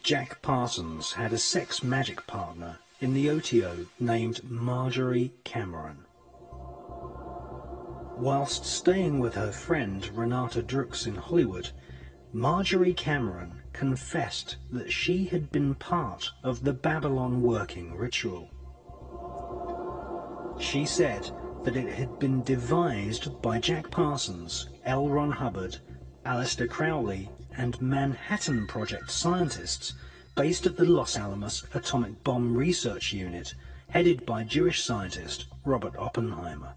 Jack Parsons had a sex magic partner in the OTO named Marjorie Cameron. Whilst staying with her friend Renata Drux in Hollywood, Marjorie Cameron confessed that she had been part of the Babylon working ritual. She said that it had been devised by Jack Parsons, L. Ron Hubbard, Aleister Crowley, and Manhattan Project scientists based at the Los Alamos Atomic Bomb Research Unit, headed by Jewish scientist Robert Oppenheimer.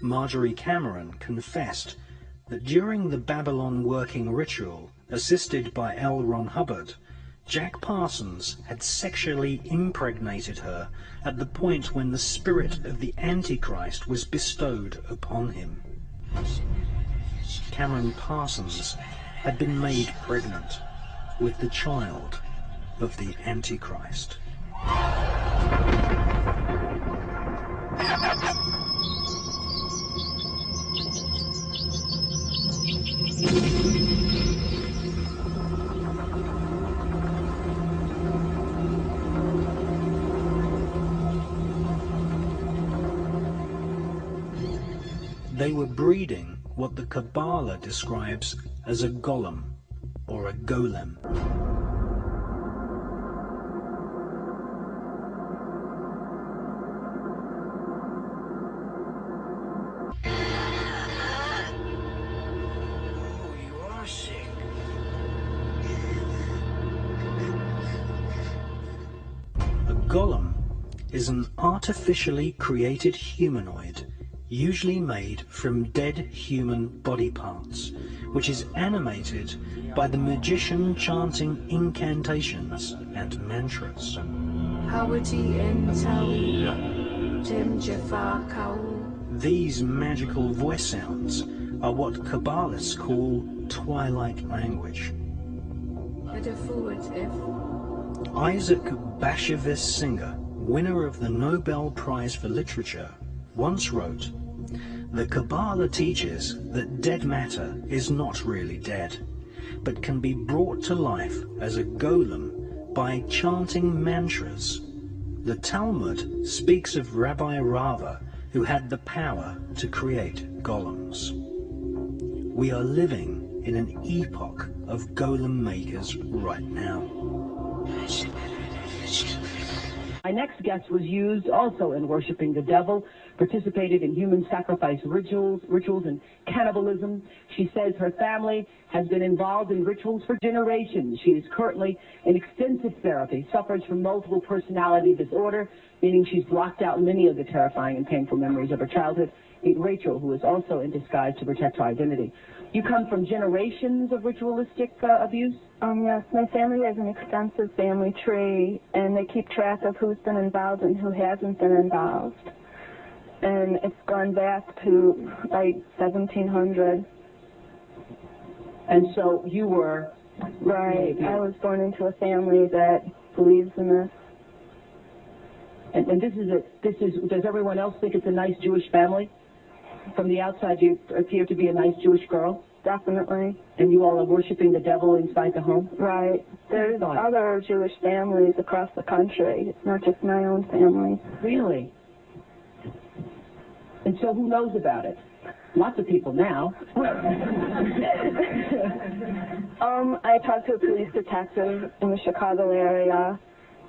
Marjorie Cameron confessed that during the Babylon working ritual, assisted by L. Ron Hubbard, Jack Parsons had sexually impregnated her at the point when the spirit of the Antichrist was bestowed upon him. Cameron Parsons had been made pregnant with the child of the Antichrist. They were breeding what the Kabbalah describes as a golem, or a golem. A golem is an artificially created humanoid, usually made from dead human body parts, which is animated by the magician chanting incantations and mantras. These magical voice sounds are what Kabbalists call twilight language. Isaac Bashevis Singer, winner of the Nobel Prize for Literature, once wrote, "The Kabbalah teaches that dead matter is not really dead, but can be brought to life as a golem by chanting mantras. The Talmud speaks of Rabbi Rava, who had the power to create golems. We are living in an epoch of golem makers right now." My next guest was used also in worshiping the devil, participated in human sacrifice rituals and cannibalism. She says her family has been involved in rituals for generations. She is currently in extensive therapy, suffers from multiple personality disorder, meaning she's blocked out many of the terrifying and painful memories of her childhood. Meet Rachel, who is also in disguise to protect her identity. You come from generations of ritualistic abuse? Yes, my family has an extensive family tree, and they keep track of who's been involved and who hasn't been involved. And it's gone back to, like, 1700. And so you were... Right. I was born into a family that believes in this. And does everyone else think it's a nice Jewish family? From the outside, you appear to be a nice Jewish girl? Definitely. And you all are worshiping the devil inside the home? Right. There's other Jewish families across the country. It's not just my own family. Really? And so who knows about it? Lots of people now. I talked to a police detective in the Chicago area,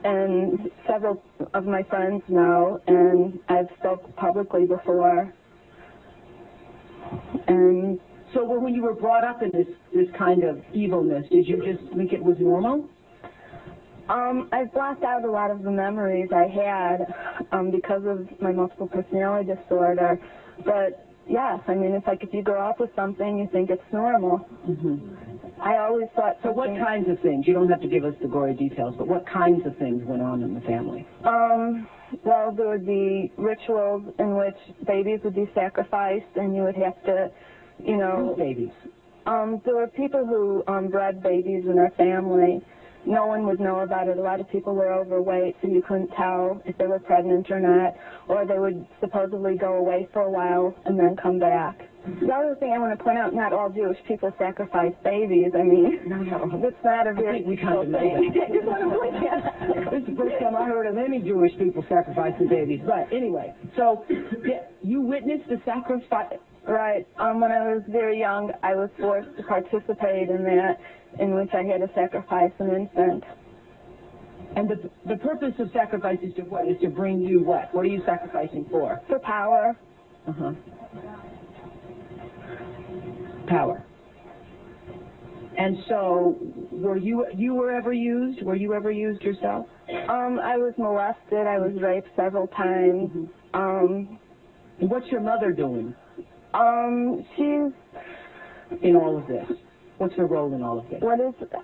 and several of my friends know, and I've spoke publicly before. And so when you were brought up in this kind of evilness, did you just think it was normal? I've blocked out a lot of the memories I had because of my multiple personality disorder. But yes, I mean, it's like if you grow up with something, you think it's normal. Mm-hmm. I always thought. So what kinds of things? You don't have to give us the gory details, but what kinds of things went on in the family? Well, there would be rituals in which babies would be sacrificed, and you would have to, you know... Whose babies? There were people who bred babies in their family. No one would know about it. A lot of people were overweight, so you couldn't tell if they were pregnant or not. Or they would supposedly go away for a while and then come back. The other thing I want to point out, not all Jewish people sacrifice babies. I mean, No. that's not a very I think we kind of know thing. that. This is the first time I heard of any Jewish people sacrificing babies. But anyway, so you witnessed the sacrifice. Right. When I was very young, I was forced to participate in that, in which I had to sacrifice an infant. And the purpose of sacrifice is to what? Is to bring you what? What are you sacrificing for? For power. Uh-huh. Power. And so, were you ever used? Were you ever used yourself? I was molested. I was raped several times. And what's your mother doing She's in all of this? What's her role in all of this?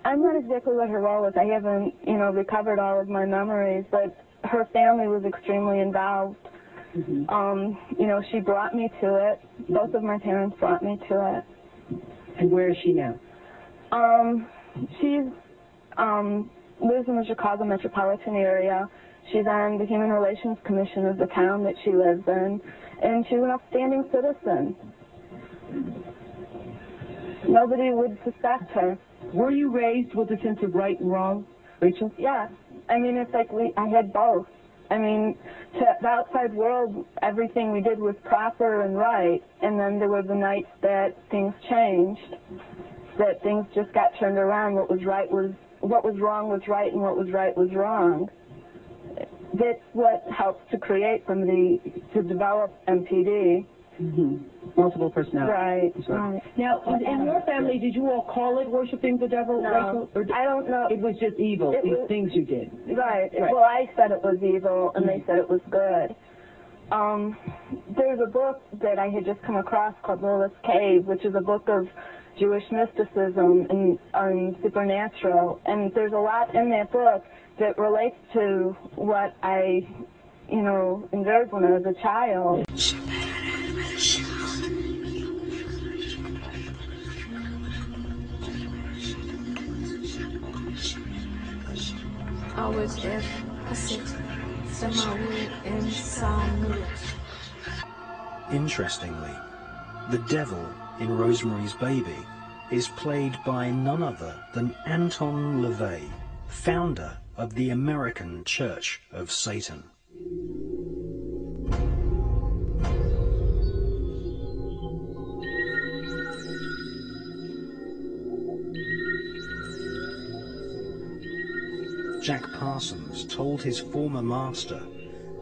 I'm not exactly what her role is. I haven't, recovered all of my memories, but her family was extremely involved. Mm-hmm. She brought me to it. Both of my parents brought me to it. And where is she now? She lives in the Chicago metropolitan area. She's on the Human Relations Commission of the town that she lives in, and she's an upstanding citizen. Nobody would suspect her. Were you raised with a sense of right and wrong, Rachel? Yeah. I mean, it's like I had both. I mean, to the outside world, everything we did was proper and right, and then there were the nights that things changed, that things just got turned around. What was wrong was right, and what was right was wrong. That's what helped to develop MPD. Mm-hmm. Multiple personalities. Right. Now, in your family, did you all call it worshiping the devil? No, Or I don't know. It was just evil, these things you did. Right. Well, I said it was evil, and they said it was good. There's a book that I had just come across called Lilith's Cave, which is a book of Jewish mysticism and supernatural, and there's a lot in that book that relates to what I, endured when I was a child. Interestingly, the devil in Rosemary's Baby is played by none other than Anton LaVey, founder of the American Church of Satan. Jack Parsons told his former master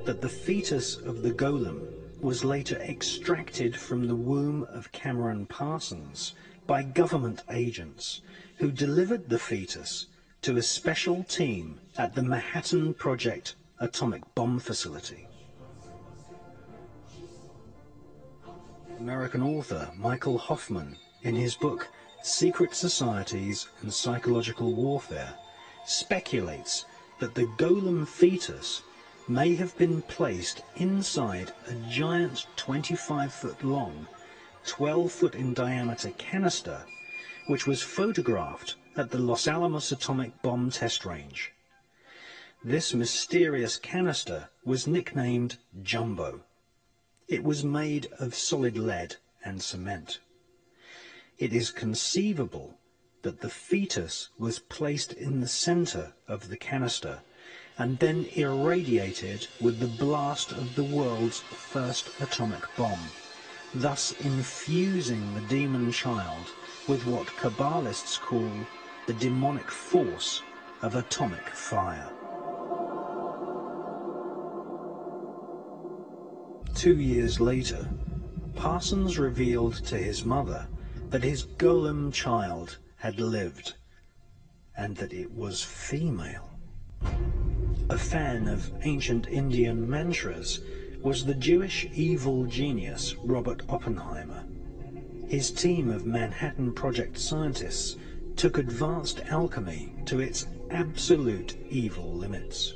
that the fetus of the Golem was later extracted from the womb of Cameron Parsons by government agents who delivered the fetus to a special team at the Manhattan Project atomic bomb facility. American author Michael Hoffman, in his book Secret Societies and Psychological Warfare, speculates that the Golem fetus may have been placed inside a giant 25-foot long, 12-foot in diameter canister, which was photographed at the Los Alamos atomic bomb test range. This mysterious canister was nicknamed Jumbo. It was made of solid lead and cement. It is conceivable that the fetus was placed in the center of the canister and then irradiated with the blast of the world's first atomic bomb, thus infusing the demon child with what Kabbalists call the demonic force of atomic fire. 2 years later, Parsons revealed to his mother that his Golem child had lived, and that it was female. A fan of ancient Indian mantras was the Jewish evil genius Robert Oppenheimer. His team of Manhattan Project scientists took advanced alchemy to its absolute evil limits.